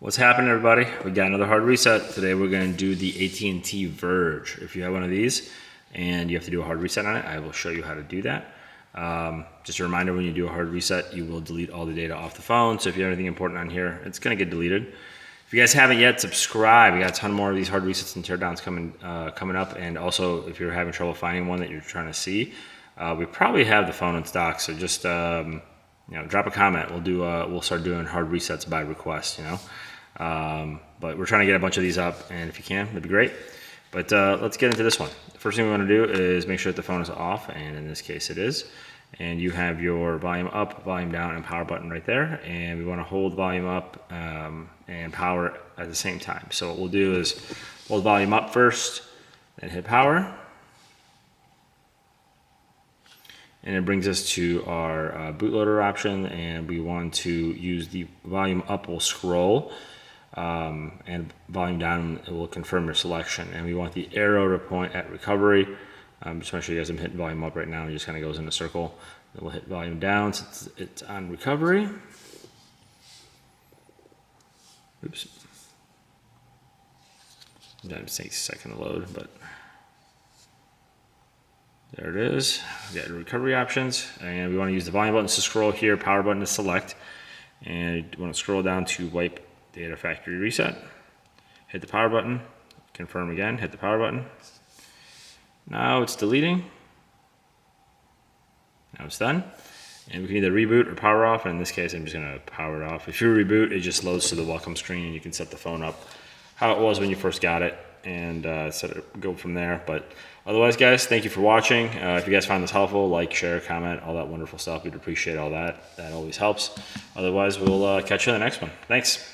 What's happening, everybody? We got another hard reset. Today we're going to do the AT&T Verge. If you have one of these and you have to do a hard reset on it, I will show you how to do that. Just a reminder, when you do a hard reset, you will delete all the data off the phone. So if you have anything important on here, it's going to get deleted. If you guys haven't yet, subscribe. We got a ton more of these hard resets and teardowns coming up. And also, if you're having trouble finding one that you're trying to see, we probably have the phone in stock. So just drop a comment. We'll start doing hard resets by request. But we're trying to get a bunch of these up, and if you can, that'd be great. But let's get into this one. The first thing we want to do is make sure that the phone is off, and in this case it is. And you have your volume up, volume down, and power button right there. And we want to hold volume up and power at the same time. So what we'll do is hold volume up first, then hit power. And it brings us to our bootloader option, and we want to use the volume up will scroll, and volume down it will confirm your selection. And we want the arrow to point at recovery. Just make sure you guys are hitting volume up right now. It just kind of goes in a circle. Then we'll hit volume down since it's on recovery. Oops. That takes a second to load, but there it is. We got recovery options, and we want to use the volume buttons to scroll here, power button to select, and you want to scroll down to wipe data factory reset. Hit the power button, confirm again, hit the power button. Now it's deleting. Now it's done. And we can either reboot or power off, and in this case I'm just going to power it off. If you reboot, it just loads to the welcome screen, and you can set the phone up how it was when you first got it, and go from there. But otherwise, guys, thank you for watching. If you guys found this helpful, like, share, comment, all that wonderful stuff. We'd appreciate all that. That always helps. Otherwise, we'll catch you in the next one. Thanks.